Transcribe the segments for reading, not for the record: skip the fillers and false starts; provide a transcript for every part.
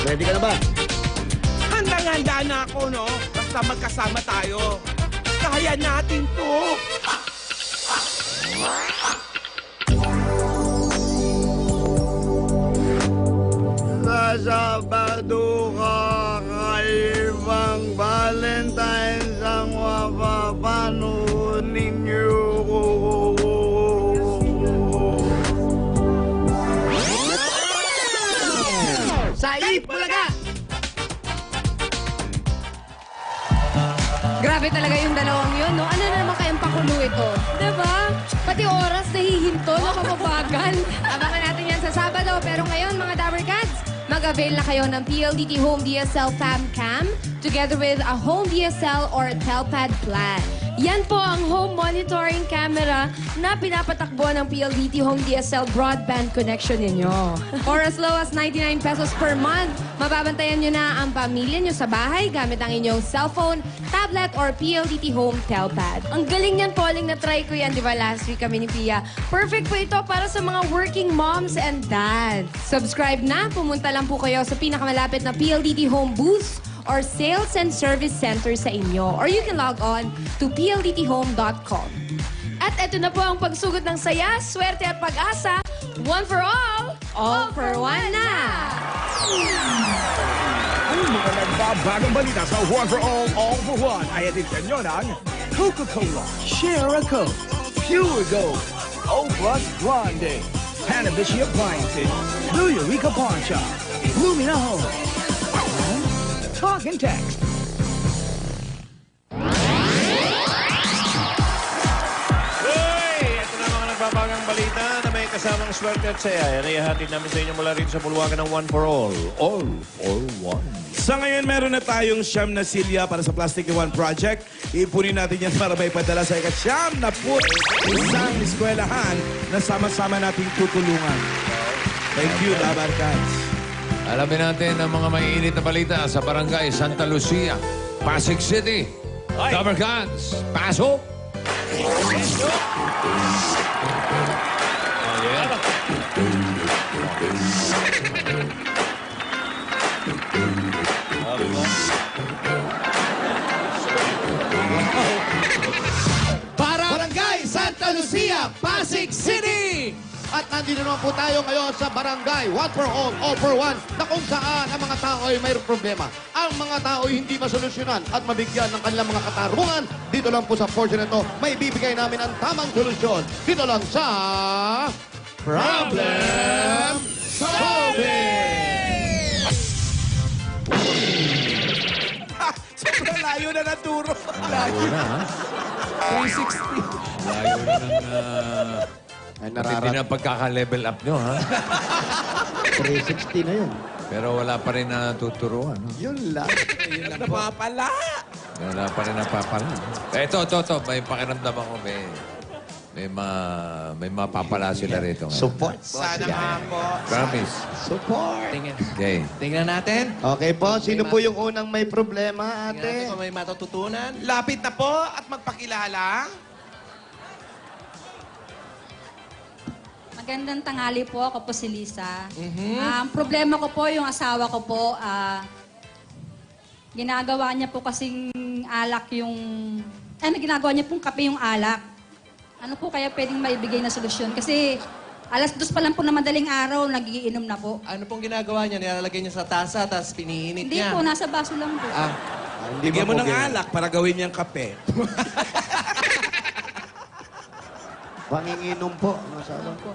Ready ka na ba? Handang-handa na ako, no? Basta magkasama tayo. Kaya natin to. Sa Sabado kakaibang Valentine's ang mapapanood ninyo. Sa Ipulaga! Grabe talaga yung dalawang yun, no? Ano na naman kayang pakulo ito? Diba? Pati oras nahihinto, nakapabagal. Abangan natin yan sa Sabado. Pero ngayon, mga Dabber Cats, mag-avail na kayo ng PLDT Home DSL Fam Cam together with a Home DSL or Telpad plan. Yan po ang home monitoring camera na pinapatakbo ng PLDT Home DSL broadband connection ninyo. For as low as 99 pesos per month, mababantayan nyo na ang pamilya nyo sa bahay gamit ang inyong cellphone, tablet, or PLDT Home Telpad. Ang galing yan, Pauling, na-try ko yan, di ba, last week kami ni Pia. Perfect po ito para sa mga working moms and dads. Subscribe na, pumunta lang po kayo sa pinakamalapit na PLDT Home booth or sales and service center sa inyo. Or you can log on to pldthome.com. At eto na po ang pagsugot ng saya, swerte at pag-asa. One for all for one na! Ang mga nagbabagang balita sa One for All for One ay edisyon nyo ng Coca-Cola, Share a Coke, Pure Gold, O Plus Grande, Hanabishi Appliances, Blue Eureka Pawn Shop, Lumina Home, Talk and Text. Ito na mga nagbabagang balita na may kasamang swerte at saya. Yan ay ihatid namin sa inyo mula rin sa pulwagan ng One for All. All for One. Sa ngayon, meron na tayong siyam na silya para sa Plastic One Project. Ipunin natin yan para may padala sa ikasyam na po isang eskwelahan na sama-sama nating tutulungan. Thank you, Dabber Cats. Alamin natin ang mga maiinit na balita sa Barangay Santa Lucia, Pasig City. Dabber Cats, pasok! Barangay Santa Lucia, Pasig City! At nandito naman po tayo ngayon sa Barangay One for All for One, na kung saan ang mga tao ay mayroong problema. Ang mga tao ay hindi masolusyonan at mabigyan ng kanilang mga katarungan. Dito lang po sa portion na ito, may bibigay namin ang tamang solusyon. Dito lang sa Problem Solving! Sobrang layo na naturo. Layo na, ha? 360. Layo na ng... Ay, Hindi na pagkaka-level up nyo, ha? 360 na yun. Pero wala pa rin natuturuan, no? Yun lang. Yun lang napapala. Wala pa rin napapala. Ito. May pakiramdam ako. May mapapala sila rito. Ngayon. Support. Sana nga po. Promise. Support. Okay. Tingnan natin. Okay po, sino po yung unang may problema, Tingnan natin ate? kung may matututunan. Lapit na po at magpakilala. Magandang tanghali po. Ako po si Lisa. Ang problema ko po, yung asawa ko po, ginagawa niya po kasing alak yung... ginagawa niya pong kape yung alak. Ano po kaya pwedeng maibigay na solusyon? Kasi alas 2 pa lang po na madaling araw, nagiinom na po. Ano pong ginagawa niya? Nilalagay niya sa tasa, tapos piniinit Hindi niya. po, nasa baso lang po. Bigyan mo ng alak para gawin niyang kape. Panginginom po. Masawa po.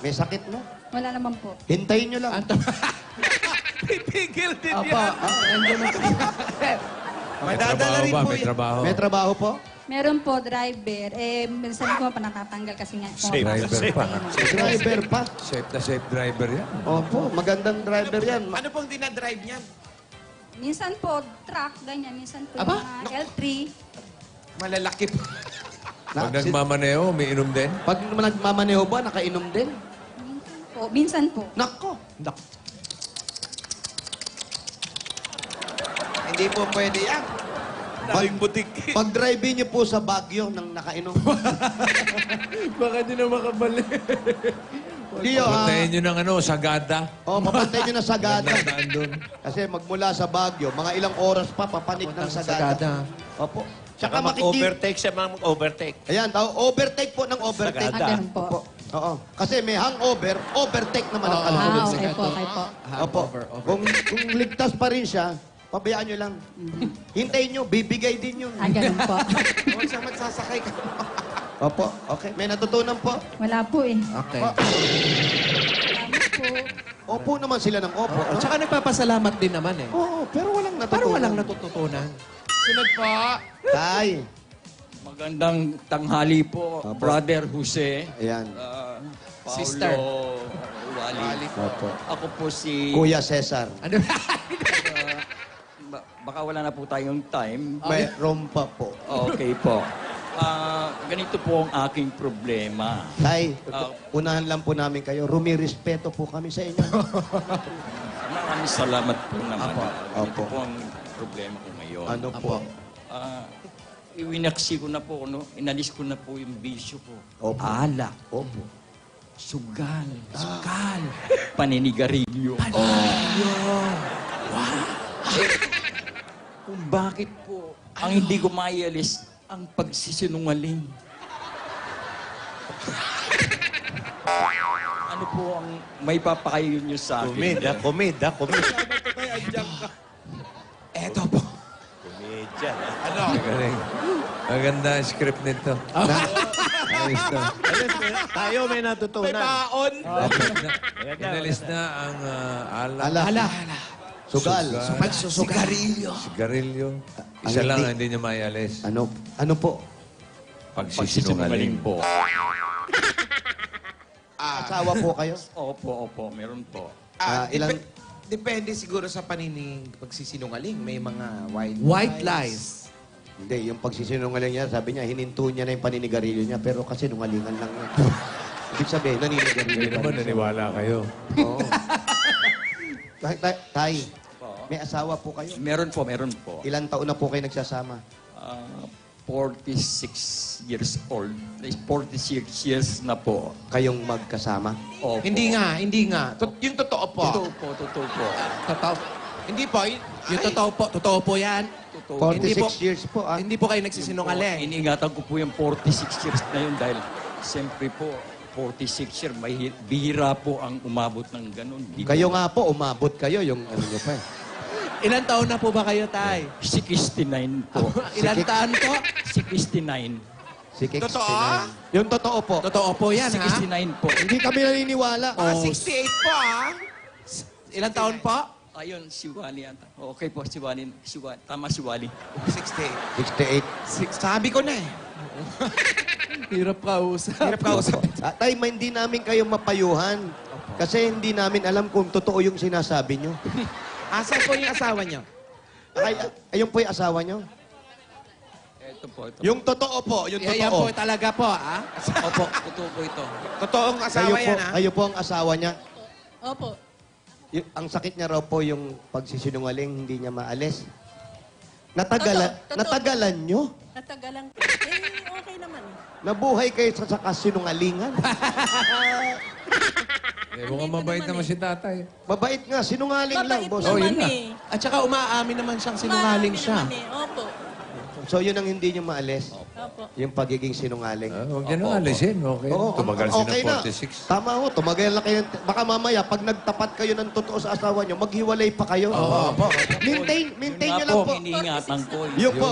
May sakit mo? Wala naman po. Hintayin nyo lang. Pipigil din Apa, yan. nandiyan na po. May Madadala rin trabaho ba? po May yan. trabaho. May trabaho po? Meron po, driver. Minsan ko pa natatanggal kasi nga. Driver pa. Driver pa? Safe na safe driver yan. Opo, magandang driver yan. Ano pong dinadrive niyan? Minsan po, truck, ganyan. Minsan po, Aba, yung mga L3. Malalaki po. Pag nagmamaneho, may inom din. Pag nagmamaneho ba, nakainom din? Minsan po. Nako. Hindi po pwede yan. Daming butik. Pag drive niyo po sa Baguio nang nakainom. Baka di na makabalik. Gio, Puntayin nyo ng sagada. mapantay nyo na Sagada. Magandaan doon. Kasi magmula sa Baguio, mga ilang oras pa, papanik ng Sagada. Opo. Tsaka Tsaka makikita. mag-overtake siya, mag-overtake. Ayan, overtake po ng overtake. Sagada. Ganun po. Oo. Kasi may hangover, overtake naman ang Ah, kasunod. okay po, okay po. Opo. Kung ligtas pa rin siya, pabayaan nyo lang. Hintayin nyo, bibigay din yun. Ganun po. Huwag siya magsasakay ka. Opo, okay. May natutunan po. Wala po eh. Okay. Opo naman sila ng opo. At No? saka nagpapasalamat din naman eh. Oo, pero walang natutunan. Parang walang natututunan. Sunod po. Tay. Magandang tanghali po, Brother Jose. Ayan. Paulo Sister. Wali. Opo. Ako po si... Kuya Cesar. Ano? Baka wala na po tayong time. May rompa po. Okay po. Ganito po ang aking problema. Tay, unahan lang po namin kayo. Rumirespeto po kami sa inyo. Maraming salamat po naman. Ganito Opo. po ang problema ko ngayon. Ano po? Iwinaksi ko na po, no? Inalis ko na po yung bisyo ko. Opo. Alak. Opo. Sugal. Sugal. Paninigarilyo. Kung bakit po ang hindi ko maialis ang pagsisinungaling. Ano po ang may papakayo niyo sa akin? Komeda. Eto po. Komedya. Magaling. Maganda ang script nito. Ayos to. Tayo may natutunan. baon. Inalis na ang alak. Ala. Sugal. Pagsusugarilyo. Sigarilyo. Ang Isa lang hindi- ang hindi niya maialis. Ano po? Pagsisinungaling. po. Asawa po kayo? Opo, meron po. Ilan? Depende siguro sa pagsisinungaling. May mga White lies. Hindi, yung pagsisinungaling niya, sabi niya, hininto niya na yung paninigarilyo niya, pero kasi nungalingan lang yun. Ibig sabihin, naninigarilyo Hindi pa naman rin siya. naniwala kayo. Oo. Tay, may asawa po kayo? Meron po. Ilan taon na po kayo nagsasama? 46 years old. 46 years na po. Kayong magkasama? Opo. Hindi nga. Yung totoo po. Totoo po. Totoo. Hindi po. Yung totoo po yan. Totoo. 46 years po, ah. Hindi po kayo nagsisinungaling. Iniingatan ko po yung 46 years na yun dahil siyempre po, 46 years, may bihira po ang umabot ng ganun. Di Kayo nga po, umabot kayo yung ano nyo pa eh. Ilan taon na po ba kayo, Tay? 69 po. Ilan taon po? 69. Si Kix Totoo? Pinay. Yung totoo po. Totoo po yan, ha? 69 po. Hindi kami naniniwala. 68 po Ilan taon po? Ayun, si Wally ata. Okay po, si Wally. Tama si Wally. 68. 68. Sabi ko na eh. Hirap kausap. Hirap kausap. Tay, hindi namin kayo mapayuhan. Kasi hindi namin alam kung totoo yung sinasabi nyo. Asan po yung asawa niyo? Ayun po yung asawa nyo? Ito po, ito. Yung totoo po, yung Yan totoo. po talaga po, ha? Opo, totoo po ito. Totoong asawa yan, ha? Kayo po ang asawa niya. Opo. Ang sakit niya raw po yung pagsisinungaling, hindi niya maalis. Totoo. Natagalan nyo? Natagalan ko. Okay naman. Nabuhay kayo sa kasinungalingan. Mukhang mabait naman si tatay. Mabait nga, sinungaling lang, boss. Oh, yun na. At saka umaamin naman siyang sinungaling siya. Opo. So yun ang hindi niyo maalis. Opo. Yung pagiging sinungaling. Huwag niya nang alisin. Okay. Oo, Tumagal okay siya na. ng 46. Tama ho, tumagal na kayo. Baka mamaya, pag nagtapat kayo ng totoo sa asawa nyo, maghiwalay pa kayo. Maintain Yun nyo nga lang po, po. iniingatan ko. Yun po.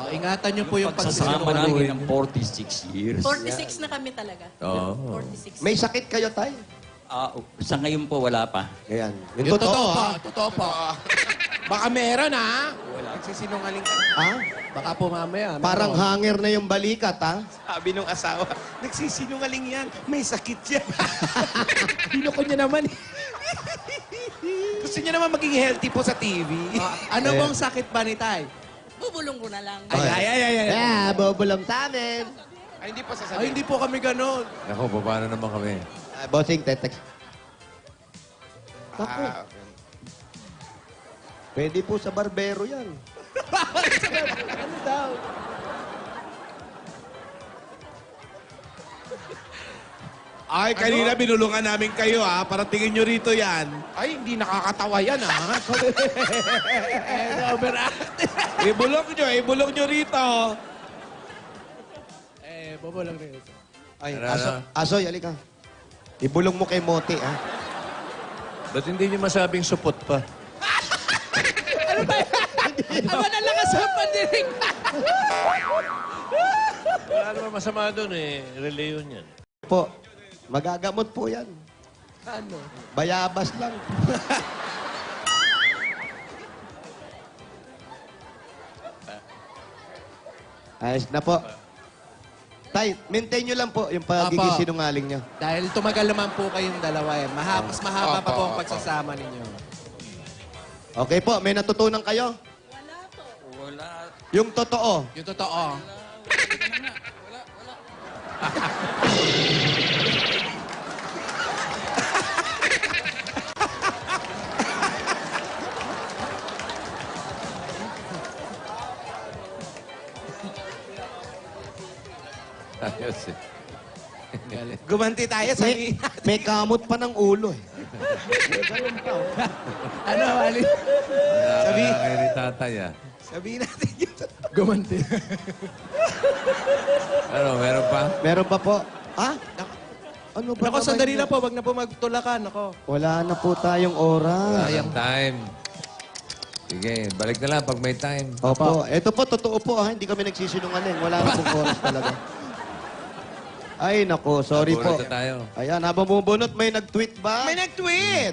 Ingatan niyo po yung Pagsasama pagsisinungaling. namin ng 46 years. 46 na kami talaga. Oo. 46. May sakit kayo, tay? Sa ngayon po, wala pa. Ayan. Yung totoo po. Totoo po. Baka meron, ha? Nagsisinungaling ka. Ha? Baka po mamaya. Parang hanger na yung balikat, ha? Sabi nung asawa, nagsisinungaling yan. May sakit yan. Pinoko niya naman. Gusto niya naman maging healthy po sa TV. Ano bang sakit ba ni Tay? Bubulong ko na lang. Ay. Bubulong sa amin. Ay, hindi pa Ay, sasabihin. hindi po kami ganon. Naku, paano naman kami? Bossing, tetext. Naku, Ah, okay. pwede po sa barbero yan. Ano daw? Ay, kanina binulungan namin kayo ha. Para tingin nyo rito yan. Ay, hindi nakakatawa yan, ha? Ibulong nyo rito. Bobo lang rin. Ay, Ano? Asoy, halika. Ibulong mo kay Mote, ha? Ba't hindi niyo masabing supot pa? Aba na lakas ang pandinig. Wala naman masama doon eh. Relay yun yan. Po, magagamot po yan. Ano? Bayabas lang. Ayos na po. Tay, maintain nyo lang po yung pagiging Apo. sinungaling nyo. Dahil tumagal naman po kayong dalawa eh. Mas mahaba pa po ang pagsasama ninyo. Okay po, may natutunan kayo? Wala. Yung totoo. Yung totoo. Ayos eh. Gumanti tayo sa May kamot pa ng ulo eh. Ano, Ali? Sabi. Kaya ni tatay ah. Sabihin natin yun. Gumanti. Ano, meron pa? Meron pa po. Ah? Ano ba Nako, naman sandali yun? na po. Wag na po magtulakan. Nako. Wala na po tayong oras. Sayang time. Sige, balik na lang pag may time. Opo. Ito po, totoo po ha. Hindi kami nagsisinungaling. Wala na pong oras talaga. Ay, nako. Sorry po. Nabulit na tayo. Ayan, habang bumubunot, may nag-tweet ba? May nag-tweet.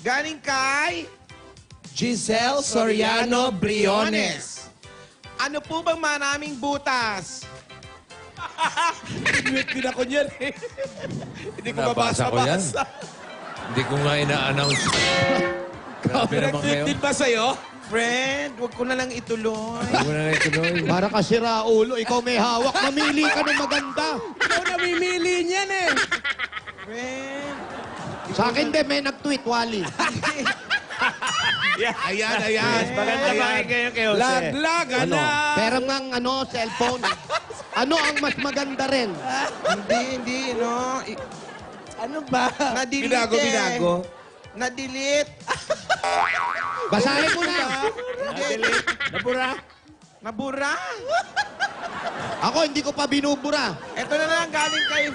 Galing kay Giselle Soriano Briones. Ano po bang maraming butas? Tweet din ako niyan eh. Hindi ko Nabasa ko yan. mabasa-basa. Hindi ko nga ina-announce. Grabe naman kayo. Nag-tweet din ba sa'yo? Friend, huwag ko na lang ituloy. Hindi ko na ituloy. Para ka si Raulo, ikaw may hawak. Mamili ka ng maganda. Ikaw namimili niyan eh. Friend. Sa akin din, may nag-tweet, Wally. Ayan. Maganda ba kayo kay Jose? Laglag, Ano? anak. Pero ng cellphone. Ano ang mas maganda rin? Hindi, no. Ano ba? Na-delete Binago. Na-delete. Basahin mo na. Na-delete. Nabura. Ako, hindi ko pa binubura. Ito na lang, galing kay...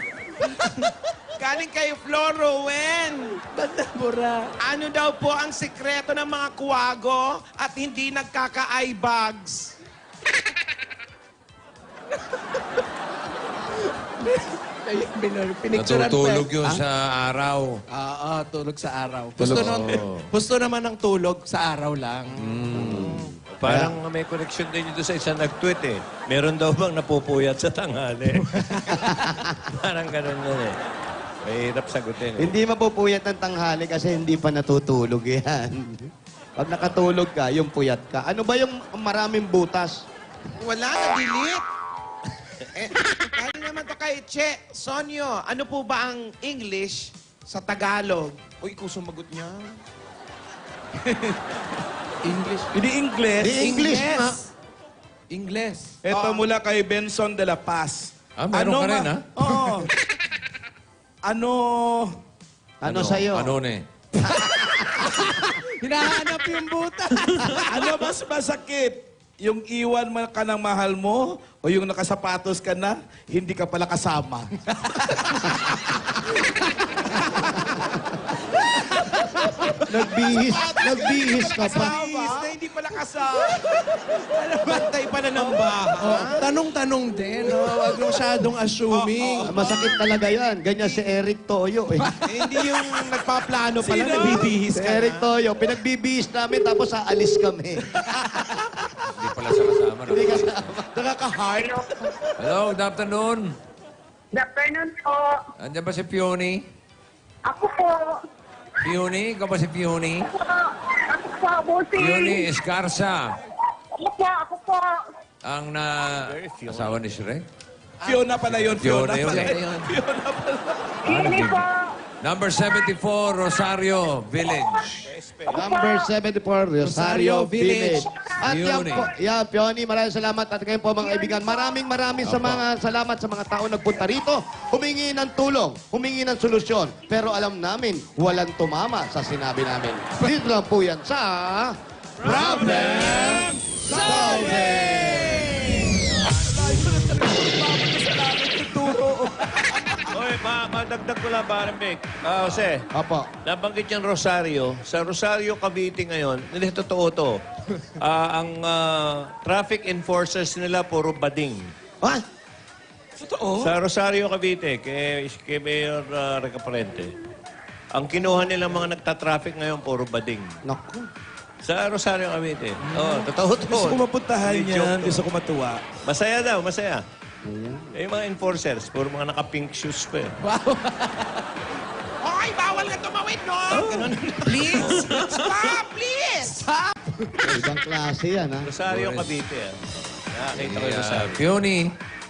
galing kay Florowen. Bandabura. Ano daw po ang sikreto ng mga kuwago at hindi nagkaka-eye bags? Pinicturean Natutulog pa. yun sa araw. Oo, tulog sa araw. Oo. Gusto naman ng tulog sa araw lang. Parang may connection din dito sa isang nag-tweet eh. Meron daw bang napupuyat sa tanghali? Parang ganun yun eh. Mahirap sagutin eh. Hindi mapupuyat ng tanghali kasi hindi pa natutulog yan. Pag nakatulog ka, yung puyat ka. Ano ba yung maraming butas? Wala, na-delete. Kali naman to kay Che Sonyo. Ano po ba ang English sa Tagalog? Uy, ikaw sumagot niya. English. Hindi English. Di English nga. English. Ito mula kay Benson de la Paz. Ah, meron ka rin, ha? Oo. Ano sa'yo? Ano na eh? Hinahanap yung buta. Ano mas masakit? Yung iwan mo ka ng mahal mo o yung nakasapatos ka na, hindi ka pala kasama? Nagbihis ka pa. Na hindi pala kasama. Bantay pa na ng baha. Oh, tanong-tanong din. Oh. Huwag masyadong assuming. Masakit talaga yan. Ganyan si Eric Toyo eh. Hindi yung nagpaplano pala, nagbibihis Si ka Eric na. Toyo, pinagbibihis namin tapos aalis kami. Hindi pala sa kasama. No? Hindi kasama. Nakaka-heart. Hello, good afternoon. Good afternoon po. Andiyan ba si Pioni? Ako po. Pioni? Ikaw ba si Pioni? Ako po, bossing. Pioni Escarza. Ako po. Ang asawa ni Shrek? Fiona pala yun. Fiona yun. pala Fiona yun. Fiona pala. Yun po. Number 74, Rosario Village. Number 74, Rosario Village. At yan Pioni. po, yan, Pioni, maraming salamat. At ngayon po mga kaibigan, maraming sa mga salamat sa mga tao nagpunta rito. Humingi ng tulong, humingi ng solusyon. Pero alam namin, walang tumama sa sinabi namin. Dito lang po yan sa Problem Solving! Oy, madagdag ko lang, parang Vic. Jose, Apo. nabanggit yung Rosario. Sa Rosario, Cavite ngayon, hindi totoo to. Ang traffic enforcers nila, puro bading. Ha? Sa Rosario, Cavite, kay Mayor Recaprente, ang kinuha nilang mga nagta-traffic ngayon, puro bading. Naku. Sa Rosario, Cavite. Oo, totoo to. Gusto ko mapuntahan Hindi yan. joke to. Gusto ko matuwa. Masaya daw, masaya. Eh, yung mga enforcers, puro mga naka-pink shoes pa eh. Hoy, bawal ka tumawid, no? Please! Stop, please! Stop! Ibang klase yan, ha? Rosario, Cavite. Nakakita ko yung Rosario. Pioni.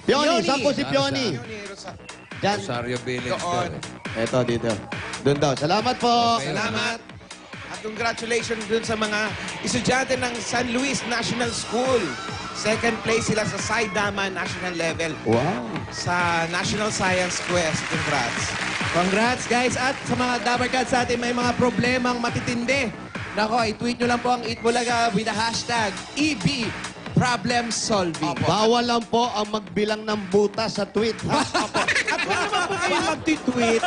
Pioni, saan po si Pioni? Diyan. Rosario Village. Doon. Eto, dito. Doon daw. Salamat po. Salamat. At congratulations dun sa mga estudyante ng San Luis National School. Second place sila sa Saidama National Level. Wow. Sa National Science Quest. Congrats. Congrats, guys. At sa mga Dabber Cats sa atin, may mga problemang matitindi. Nako, i-tweet nyo lang po ang Eatbulaga with the hashtag EB Problem Solving. Bawal lang po ang magbilang ng butas sa tweet. Ha? At wala naman po kayo mag-tweet.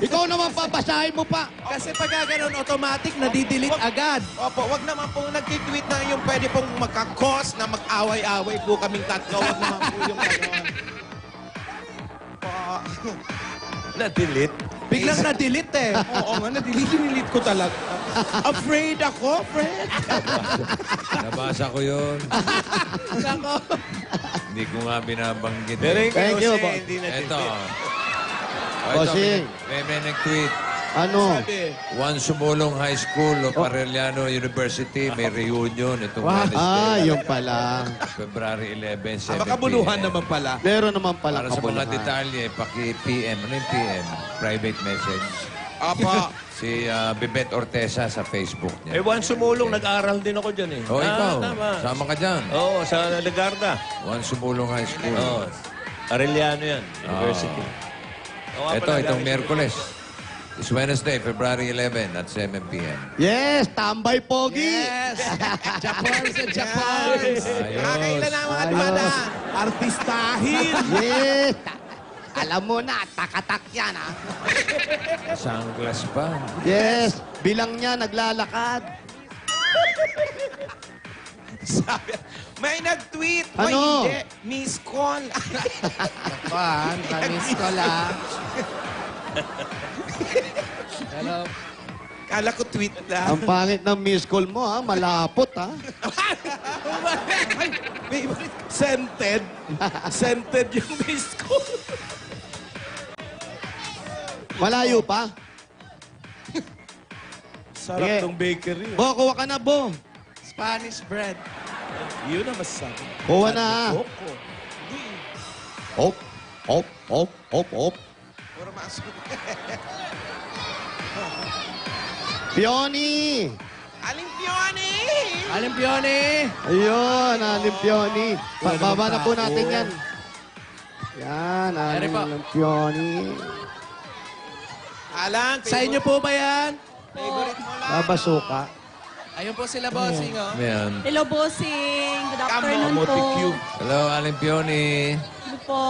Ikaw naman papasahin mo pa. Kasi pag gano'n, automatic, nadidelete agad. Opo, wag naman pong nag-tweet na yung pwede pong magkakos na mag-away-away po kaming tatlo. Wag naman po yung gano'n. Na-delete. Biglang na-delete eh. Oo nga, nililate ko talaga. Afraid ako, Fred. Nabasa ko yun. Nako. Hindi ko nga binabanggit. Pero yung kay Thank you, Jose, boss. hindi na Ito. Bossing. May nag-tweet. Ano? Juan Sumulong High School of Arellano University may reunion itong Wednesday. Ah, yun pala. February 11, 7 Makabuluhan p.m. naman pala. Meron naman pala Para sa mga kabuluhan. detalye, paki-PM. Ano yung PM? Private message. Opo. Si Bebet Ortesa sa Facebook Eh, niya. once sumulong, nag-aral din ako dyan eh. Oh, ikaw. Tama. Sama ka dyan. Oo, sa Legarda. Juan Sumulong High School. Oo. Arellano yan, University. Oo nga Ito, pala, itong galing- Miyerkules. It's Wednesday, February 11 at 7 p.m. Yes, tambay pogi. Yes! Japan sa Japan! Nakakailan na ang mga Ayos. dumada. Artistahin. Yes. Alam mo na, takatak yan, ha? Sunglass pa. Yes. Bilang niya, naglalakad. Sabi, may nag-tweet. May Ano? hindi. Miss call. Pan, kamis ko lang. Hello. Kala ko tweet lang. Ang pangit ng miss call mo, ha? Malapot, ha? May scented. Scented yung miss call. Malayo pa. Sarap Sige. ng bakery. Bo, kuha ka na, Bo. Spanish bread. Yun ang masarap. Kuha na, ha? Coco. Hop, hop, hop, hop, hop. Puro masok. Pioni! Alimpioni! Alimpioni! Ayun, Alimpioni. Pababa na po natin yan. Yan, Yan po. Alimpioni. Alan, Sa inyo po ba yan? favorite mo lang. Babasuka. Ayun po sila, bossing, oh. Ayan. Hello, bossing. Good Come afternoon on, po. Hello, Aling Pioni. Ano po?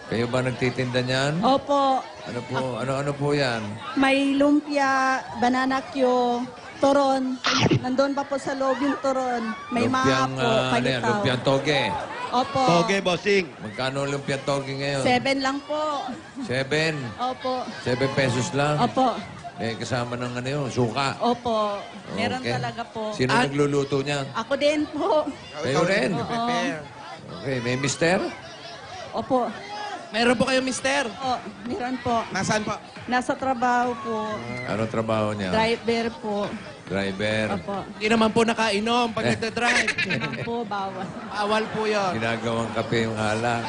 Kayo ba nagtitinda niyan? Opo, Ano po yan? may lumpia, banana Q, turon. Nandun pa po sa loob yung turon. May mga po, ano yan? palitaw. Lumpiang toge. Opo. Toge, bossing. Magkano lumpiang toge ngayon? 7 lang po. 7. Opo. 7 pesos lang. Opo. Eh, kasama ng ano yun, suka. Opo. Meron Okay. talaga po. Sino nagluluto niyan? Ako din po. Kayo rin? Oo. Okay, may mister? Opo. Meron po kayong mister? Po, meron po. Nasaan po? Nasa trabaho po. Ano trabaho niya? Driver po. Driver. Opo. Hindi naman po nakainom pag nagdadrive. Naman po, bawal. Bawal po yun. Ginagawang kape yung alak.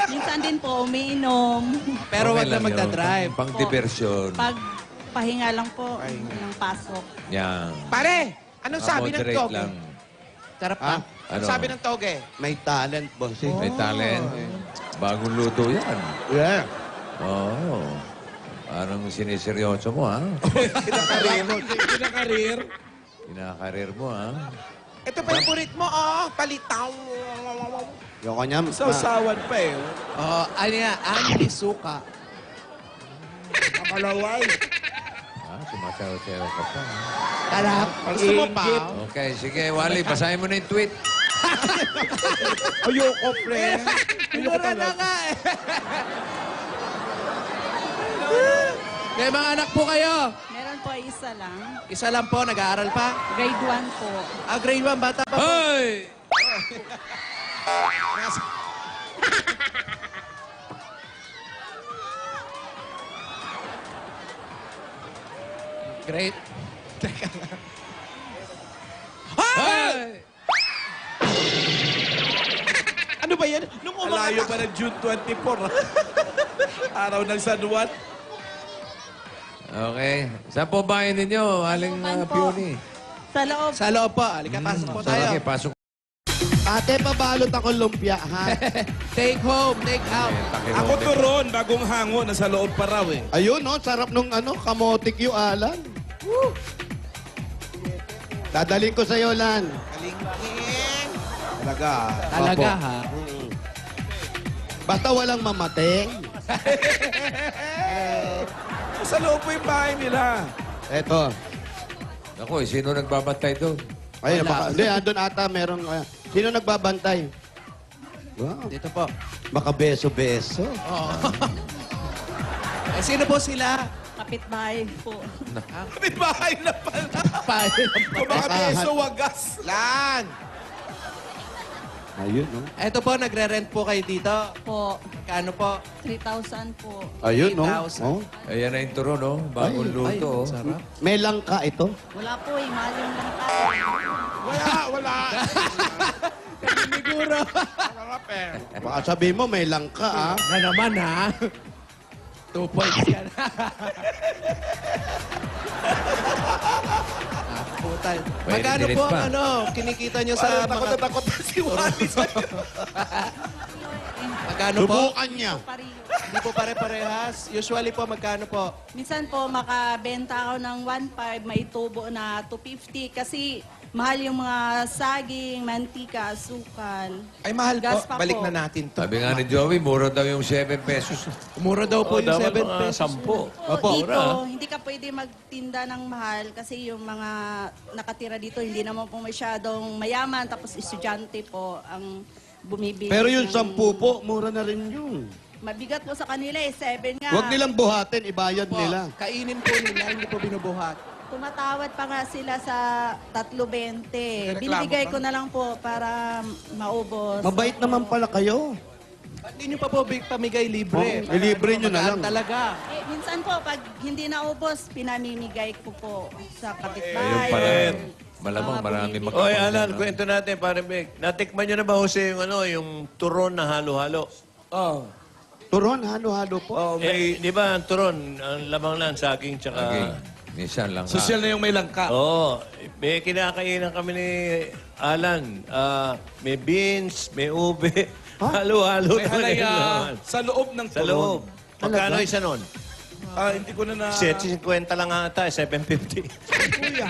Minsan din po, umiinom. Pero Okay wag na lang yun. magdadrive. Pang diversyon. Pag pahinga lang po ng pasok. Yan. Pare, anong sabi ng Moderate toge? lang. Sarap pa. Anong Ano? sabi ng toge? May talent, bossing. May talent. Bagong luto yan. Yeah. Oo. Parang siniseryoso mo, ha? Kinakarir. Kinakarir mo, ha? Ito pa yung purit mo, oh. Palitaw. Yung kanya, Sausawan pa eh. Oh, ano yan? Ani suka. Kamalaway. Sumasayaw-sayaw ka pa. ha? Tarap. Gusto mo pa? Okay, sige, Wally, basahin mo na yung tweet. Ayoko, pre. Mura na nga eh. Kaya mga anak po kayo. Meron po isa lang. Isa lang po, nag-aaral pa. Grade 1 po. Grade 1, bata pa po. Hoy! Great. Hoy! Ano ba yan? Nung Alayo pa ng June 24. Araw ng San Juan. Okay. Saan po bahay ninyo, Aling Ano po? Peony? Sa loob. Sa loob po. Halika, pasok po tayo. Okay, pasok. ate, pabalot ako lumpia, ha? Take home, take out. Ako turon, bagong hango, nasa loob pa raw eh. Ayun, no? Sarap nung kamotik yung Alan. Woo! Dadaling ko sa'yo, Lan. Kalingking. Talaga. Talaga, Opo. ha? Basta walang mamating. Nasa loob po yung bahay nila. Eto. Ako, sino nagbabantay doon? Ayun, hindi, andun ata meron. Sino nagbabantay? Wow. Dito po. Baka beso-beso. Eh, sino po sila? Kapitbahay po. May bahay na pala. Kung mga beso, wagas. Lan. Ayun, no? Ito po, nagre-rent po kayo dito. Po. Kano po? 3,000 po. Ayun, no? 3,000. Oh. Ayan na yung turo, no? Bagong luto, oh. Sarap. May langka ito. Wala po eh. Mahal yung langka. Wala. Siguro. Baka sabihin mo, may langka, ah. Na naman, ha? 2 points yan. Putal. Pwede Magkano delete po pa. ang kinikita nyo sa Takot na mga... takot na si Wally sa'yo. Magkano po? Subukan niya. Pariyo. Hindi po pare-parehas. Usually po, magkano po? Minsan po, makabenta ako ng 1.5, may tubo na 250 kasi mahal yung mga saging, mantika, asukal. Ay, mahal po. Gas pa Balik po. na natin to. Sabi nga ni Joey, mura daw yung 7 pesos. Mura daw po yung dapat 7 mga pesos. 10. Opo, dito, hindi ka pwede magtinda ng mahal kasi yung mga nakatira dito, hindi naman po masyadong mayaman, tapos estudyante po ang bumibili. Pero yung ng- 10 po, mura na rin yun. Mabigat po sa kanila eh, 7 nga. Huwag nilang buhatin, ibayad Po, nila. kainin po nila, hindi po binubuhat. Tumatawad pa nga sila sa 3.20. Reklamo Binibigay pa? ko na lang po para maubos. Mabait naman pala kayo. Ba't di nyo pa po pamigay libre? Oh, ilibre nyo na lang. Talaga. Eh, minsan po, pag hindi naubos, pinamimigay ko po sa Ayun kapitbahay. pala. Sa Malamang mga marami bumibili. Oy, Alan, kwento natin, pare Beck. Natikman nyo na ba, Jose, yung turon na halo-halo? Oh. Turon, halo-halo po. Oh, may... Di ba ang turon, ang lamang lang, saging, tsaka... Okay. Minsan lang. Social na yung may langka. Oo. May kinakainan kami ni Alan. May beans, may ube. Halo-halo. May talaga halaya naman. sa loob ng Sa turon. loob. Magkano isa nun? Hindi ko na 50 lang ata, 750. Hindi.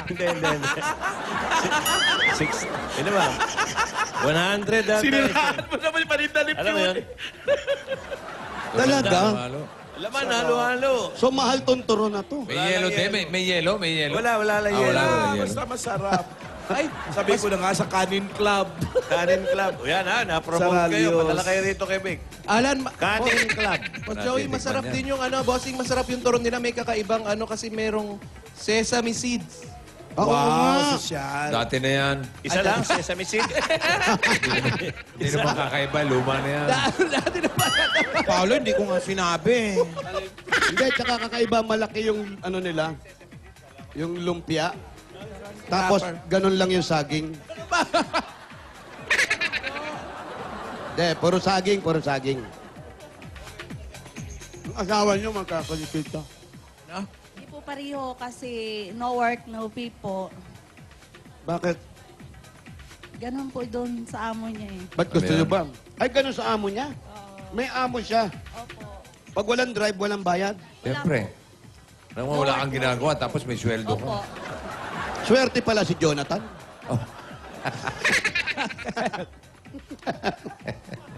6. Ano ba? 100 ata. Sinilahan mo naman yung paninda ni Alam mo yun? Talaga? Halo. Laman, halo-halo. So, mahal tong turon na to. May yelo din. May yelo. May yelo. Wala lang Ah, yelo. wala. Basta masarap. Ay, sabi ko na nga sa Kanin Club. Kanin Club. O yan ha, na-promote kayo. Saralios. Padala kayo rito kay Vic. Alan, Kanin Club. O Joey, masarap din yung bossing, masarap yung turon nila. May kakaibang kasi merong sesame seeds. Oo nga. sosyal. Dati na yan. Isa lang, Sesame Seed. Hindi naman kakaiba. Luma na yan. Dati na pala. Paolo, hindi ko nga sinabi. Hindi, tsaka kakaiba, malaki yung ano nila, yung lumpia. Tapos, ganun lang yung saging. Hindi, puro saging, puro saging. Ang asawa niyo magkakalikita. Hindi po pareho kasi no work, no pay po. Bakit? Ganon po doon sa amo niya eh. Ba't gusto Ano niyo yan? ba? Ay, ganun sa amo niya? May amo siya. Opo. Pag walang drive, walang bayad. Siyempre. Nang wala kang ginagawa, tapos may sweldo Opo. ka. Swerte pala si Jonathan. Oh.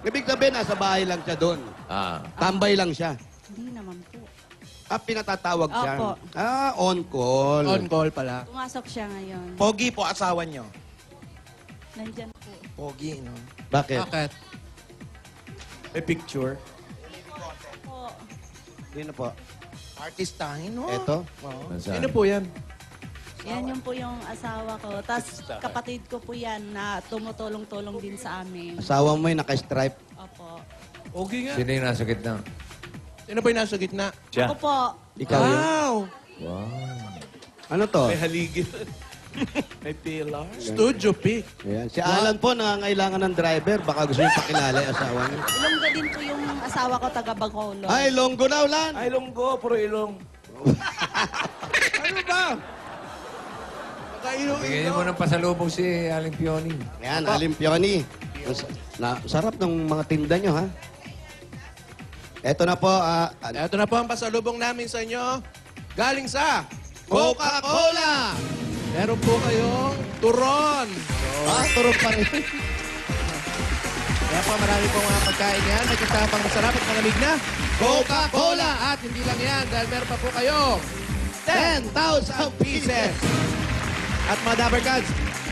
Ibig sabihin, nasa bahay lang siya doon. Ah. Tambay lang siya. Hindi naman po. Pinatatawag siya. Opo. On call. On call pala. Pumasok siya ngayon. Pogi po, asawa niyo. Nandyan po. Pogi, no? Bakit? Bakit? May picture. Po. Sino po? Artistahin, no? Eto? Nasaan? Sino po yan? Yan yung po yung asawa ko. Tapos kapatid ko po yan na tumutulong-tulong din sa amin. Asawa mo yung naka-stripe. Opo. Pogi nga. Sino yung nasa gitna? Sino po yung nasa gitna? Siya. Ako po. Ikaw yun. Wow! Wow. Ano to? May haligi. May pillar. Studio pic. Ayan. Si Alan po, nangangailangan ng driver. Baka gusto niyo pakilala yung asawa niya. Ilonggo din po yung asawa ko, taga Bacolod. Ay, longgo na, Ulan! Ay, longgo, puro ilong. Ano ba? Bigyan mo ng pasalubong si Aling Pioni. Ayan, Alimpioni. Sarap ng mga tinda niyo, ha? Eto na po, Ito na po ang pasalubong namin sa inyo. Galing sa Coca-Cola! Meron po kayong turon. Turog pa rin. Kaya po marami pong mga pagkain yan. May kasapang masarap at malamig na Coca-Cola. At hindi lang yan, dahil meron pa po kayong 10,000 pieces. At mga Dapper Cats,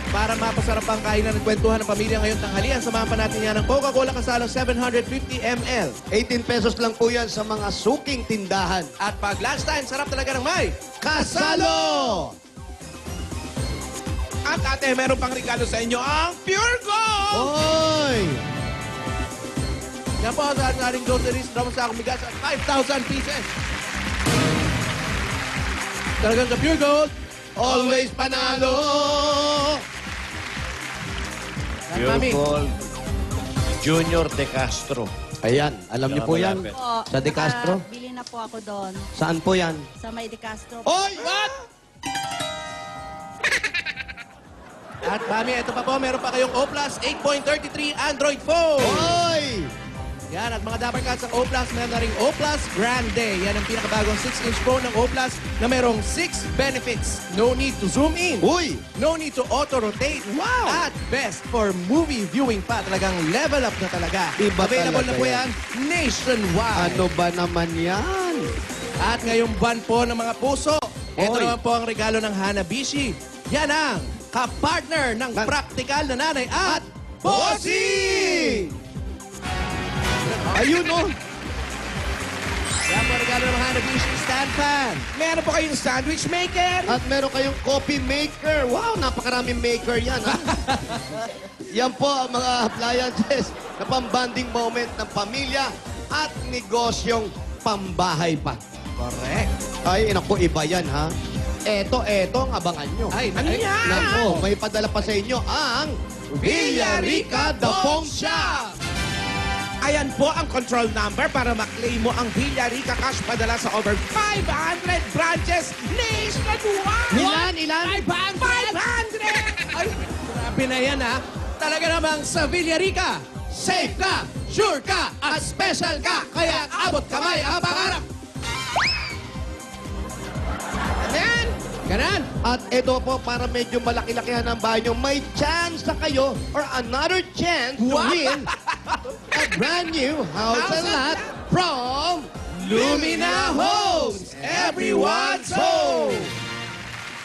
para mapasarap ang kainan at kwentuhan ng pamilya ngayong tanghalian, samahan pa natin yan ng Coca-Cola Kasalo 750 ml. 18 pesos lang po yan sa mga suking tindahan. At pag lunchtime, sarap talaga ng may Kasalo! At ate, meron pang regalo sa inyo ang Pure Gold! Oy! Yan po sa ating groceries, drama sa akong bigas at 5,000 pieces. Talagang sa Pure Gold, Always panalo! yan, Pure Mami. Gold. Junior De Castro. Ayan, alam niyo po yan. Malapit. Po, Sa De Castro? Bili na po ako doon. Saan po yan? Sa may De Castro. Oy! What? At Mami, ito pa po, meron pa kayong O Plus 8.33 Android phone. Oy! Yan, at mga Dapper Cats, ang O Plus, meron na ring O Plus Grande. Yan ang pinakabagong 6-inch phone ng O Plus na merong 6 benefits. No need to zoom in. Uy! No need to auto-rotate. Wow! At best for movie viewing pa. Talagang level up na talaga. Iba Available talaga na po yan. yan nationwide. Ano ba naman yan? At ngayong buwan po ng mga puso, ito Oy. naman po ang regalo ng Hanabishi. Yan ang kapartner ng praktikal na nanay at Bossing! Ayun, oh! Yan po ang regalo ng Hanabishi stand fan. Meron po kayong sandwich maker. At meron kayong coffee maker. Wow, napakaraming maker yan, ha? Yan po ang mga appliances na pambanding moment ng pamilya at negosyong pambahay pa. Correct. Ay, naku, iba yan, ha? Eto, ang abangan nyo. Ay, ano yan? Naku, may padala pa sa inyo ang Villarica The Phone Shop! Ayan po ang control number para maklaim mo ang Villarica Cash padala sa over 500 branches nationwide. Ilan? 500! Ay, grabe na yan ha. Talaga namang sa Villarica, safe ka, sure ka, at special ka. Kaya abot kamay ang pangarap. Ayan. Ganan. At ito po, para medyo malaki-lakihan ang bahay nyo, may chance na kayo or another chance to win a brand new house and lot from Lumina Homes, everyone's home.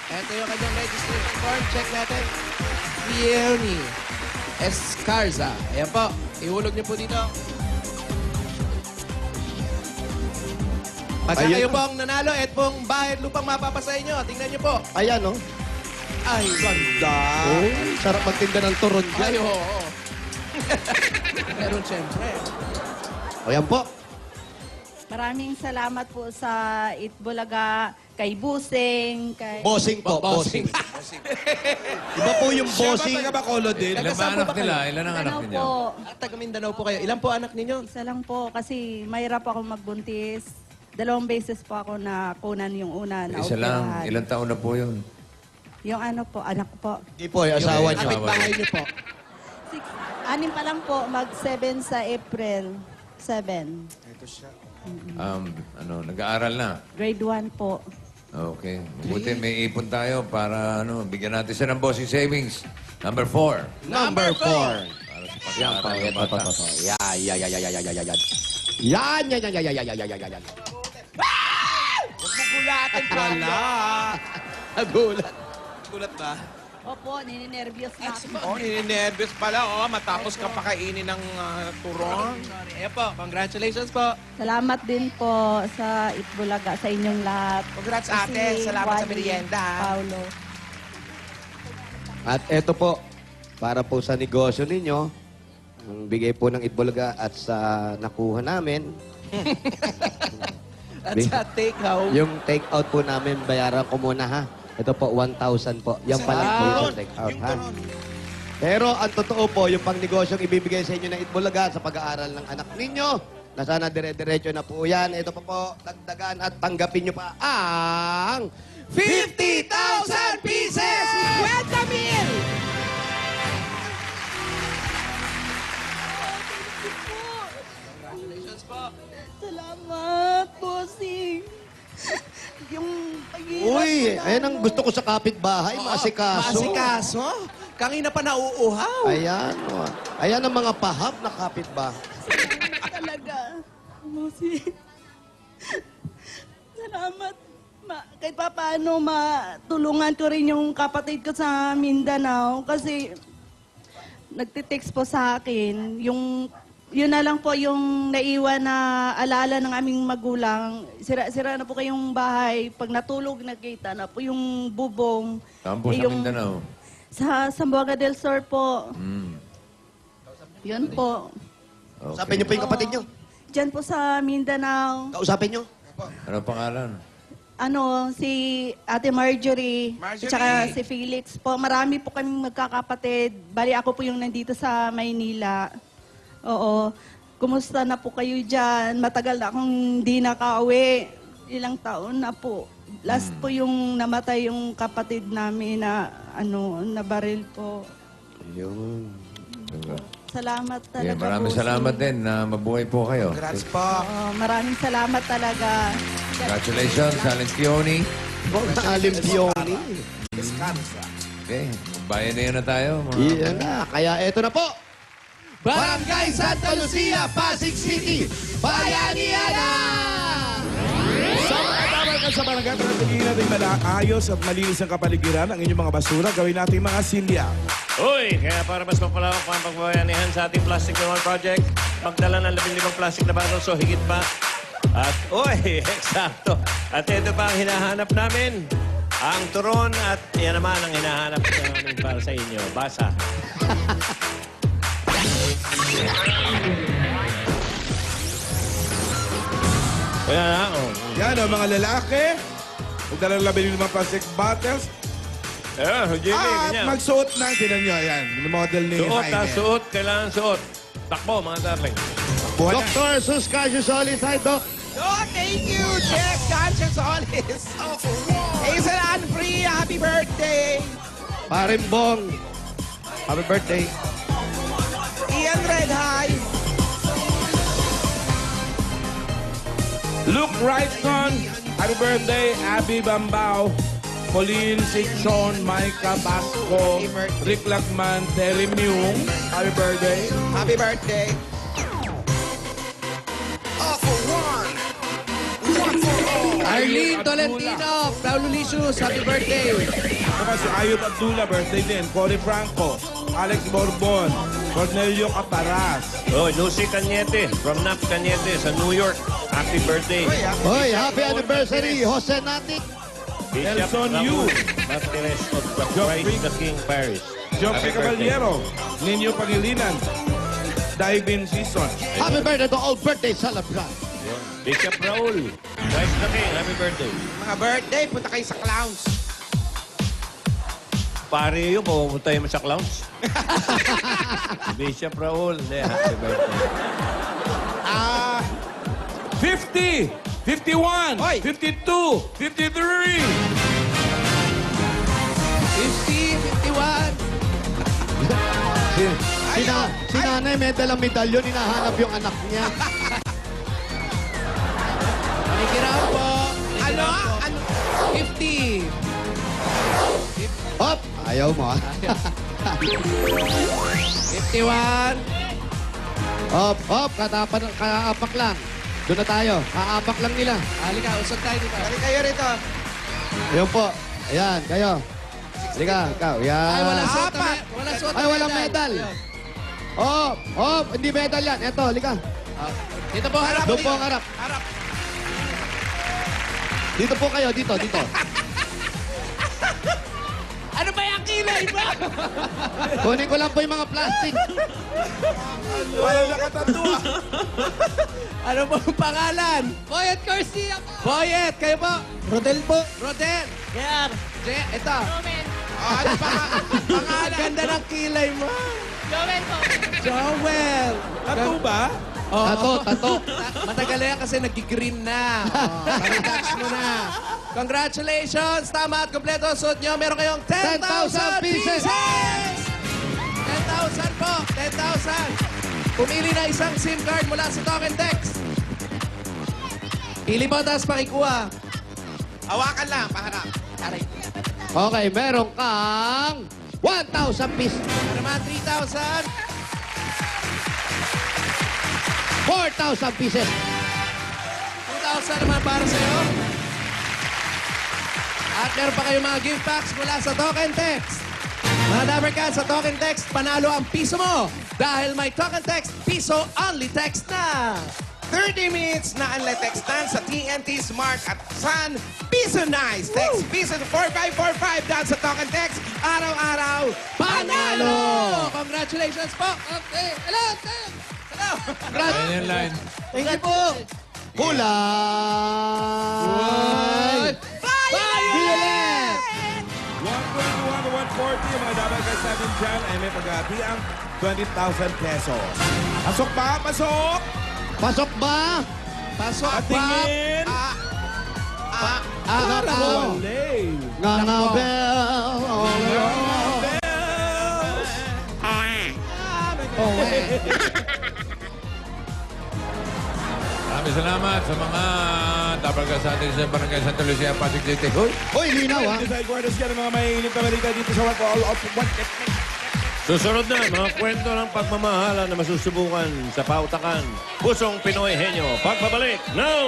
Ito yung kanyang registration form. Check natin. Pioni Escarza. Ayan po. Ihulog niyo po dito. Basta Ayan kayo na. po ang nanalo at pong bahay at lupang mapapasa inyo. Tingnan niyo po. Ayan, oh. Ay, Ganda. Sarap magtinda ng turon dyan. ay, oo. Meron siyempre. O yan po. Maraming salamat po sa Itbulaga, kay Busing, kay... Bossing po, bossing. Iba po yung bossing. Siya ba taga Bacolod din? Ilan ba anak nila? Ilan ang anak Mindanao ninyo? po. Taga Mindanao po kayo. Ilan po anak ninyo? Isa lang po kasi mahirap ako magbuntis. 2 beses po ako na kunan yung una na Isa lang. operahan. Ilan taon na po yun? Yung ano po, anak ko po. Hindi po, yung asawa niya. Kapit bahay niyo po. 6 pa lang po, mag-7 sa April. 7. Nag-aaral na? Grade 1 po. Okay. Buti may ipon tayo para bigyan natin siya ng bossing savings. Number 4. Number 4. Para sa Yan pa, pag-aaral ng ito, bata. ito. Yan. Yan. Huwag mo gulatin, Pablo. Nagulat. Gulat ba? Opo, nininervyos na ako. Oh, nininervous pala. Oh, matapos ka pakainin ng turon. Ayan po, congratulations po. Salamat din po sa Itbulaga, sa inyong lahat. Congrats, ate. Salamat sa merienda, ha? Paulo. At eto po, para po sa negosyo ninyo, ang bigay po ng Itbulaga at sa nakuha namin, At sa take-out. yung take-out po namin, bayaran ko muna ha. Ito po, 1,000 po. Yan pa lang po yung take-out ha. Pero ang totoo po, yung pang-negosyong ibibigay sa inyo ng Itbulaga sa pag-aaral ng anak ninyo, na sana dire-diretso na po yan. Ito pa po, dagdagan at tanggapin nyo pa ang 50,000 pieces! 50 mil! Congratulations po. Salamat, bossing. Yung paghirap Uy, ko ayan ang gusto ko sa kapitbahay, maasikaso. Maasikaso? Kanina pa nauuhaw. Ayan, oh. Ayan ang mga pahap na kapitbahay. talaga. Bossing. Salamat. Kahit pa paano matulungan ko rin yung kapatid ko sa Mindanao kasi nagtitext po sa akin. Yun na lang po yung naiwan na alaala ng aming magulang. Sira-sira na po kayong bahay. Pag natulog, nakita na po yung bubong. Saan po sa Mindanao? Sa Zamboanga del Sur po. Mm. Yun po. Kausapin niyo po yung kapatid niyo. Diyan po sa Mindanao. Kausapin niyo. Ano pangalan? Si Ate Marjorie. Marjorie! At saka si Felix po. Marami po kami magkakapatid. Bali ako po yung nandito sa Maynila. Oo. Kumusta na po kayo dyan? Matagal na akong hindi nakauwi. Ilang taon na po. Last po yung namatay yung kapatid namin na nabaril po. Yun. Salamat talaga Yeah, maraming bossing. salamat din na mabuhay po kayo. Congrats po. Oo, maraming salamat talaga. Congratulations, Alentioni. Huwag na alimpioni. Okay, bayan na yun na tayo. Iyan na. Kaya eto na po. Barangay Santa Lucia, Pasig City, Bayaniana! Sa mga tawagan sa barangay, pagkatigin natin ayos at malinis ang kapaligiran ang inyong mga basura, gawin natin mga silya. Uy, kaya para mas mapalawak pa ang pagbabayanihan sa ating Plastic Naman Project, magdala ng 15 plastic na bundles o higit pa. At, uy, eksakto. At ito pa ang hinahanap namin. Ang turon at yan naman ang hinahanap namin para sa inyo. Basa. Kaya na, oh. Yan ang mga lalaki. Magdalang 15 plastic bottles. Jimmy, At ganyan. magsuot ng, tinan nyo, ayan, model ni Suot, Jaime. suot. Kailangan suot. Takbo, mga darling. Buwan na. Dr. Sus Cassius Solis. Hi, Doc. Oh, thank you, Jeff Conscience Solis. Hazel Ann Free, happy birthday. Parimbong. Happy birthday. Ian Red High. Luke Wrightson, happy birthday. Abby Bambao, Pauline Sichon, Micah Basco, Rick Lacman, Terry Myung, happy birthday. Happy birthday. Arlene Tolentino, Paulo Licious, happy birthday! Saka si Ayub Abdullah, birthday din. Cory Franco, Alex Borbon, Cornelio Caparas. Oh, Lucy Cañete from NAP Cañete sa New York. Happy birthday. Hoy, happy anniversary, Jose Natic. Bishop Nelson Raul Yu. Martinez of the Geoffrey- Christ the King Parish. Geoffrey Happy birthday. Caballero. Ninyo Pangilinan. Diving season. Happy birthday to all birthday celebrant. Yun. Bishop Raul Christ the King. Happy birthday. Mga birthday, punta kayo sa clowns. Pare yun, pupuntahin mo sa clowns. Bishop Raul. Happy birthday. 50, 51, Hoy. 52, 53. 50, 51. Si nanay may dalang medalyon, hinahanap yung anak niya. Manikiraw po. Ano? Ano? 50. Hop! Ayaw mo, ah. 51. Hop, hop! Kaapak lang. Doon na tayo. Kaapak lang nila. Halika, usap tayo dito. Balik kayo rito. Ayun po. Ayan, kayo. Halika, ikaw. Yan. Ay, wala suot na wala suot na Ay, walang medal. Hop, hop! Hindi medal yan. Eto, halika. Dito po, harap. Doon po ang harap. Harap. Dito po kayo, dito. Ano ba yung kilay ba? Kunin ko lang po yung mga plastic. Walang nakatatua. Ano po ang pangalan? Boyet Garcia po. Boyet, kayo po. Rodel po. Rodel. Jer. Ito. Joven. Ano pa? Pangalan. Ganda ng kilay mo. Joven po. Joel. Tattoo ba? Tato. Matagal na yan kasi nag-green na. Pag-touch mo na. Congratulations! Tama at kompleto ang suot nyo. Meron kayong 10,000 pieces! 10,000 po! 10,000! Pumili na isang SIM card mula sa Talk and Text. Pili mo, tapos pakikuha. Hawakan lang, paharap. Aray. Okay, meron kang 1,000 pieces. Ano naman, 3,000. 4,000 pieces. 2,000 naman para sa'yo. At meron pa kayong mga gift packs mula sa Talk and Text. Mga Dabarcats, sa Talk and Text, panalo ang piso mo. Dahil may Talk and Text, piso only text na. 30 minutes na ang textan sa TNT Smart at Sun Piso Nice. Text Piso 4545 dahil sa Talk and Text. Araw-araw, Panalo! Congratulations po! Okay, hello! Hello! Line and line. Thank you po! Kulay! Violet! 121 to 140. Mga dapat kay 7 dyan ay may paghati ang 20,000 pesos. Pasok ba? Pasok! Pasok ba? Pasok ba? Patingin! Nako! Wale! Ngangabel! Maraming salamat sa mga Dabarcats sa ating sa Barangay Santa Lucia, Pasig City. Hoy! Hoy, linaw ah! Sa headquarters yan ang mga mainit na balita dito sa One for All of One. Susunod na, mga kwento ng pagmamahala na masusubukan sa pautakan. Pusong Pinoy Henyo. Pagbabalik ng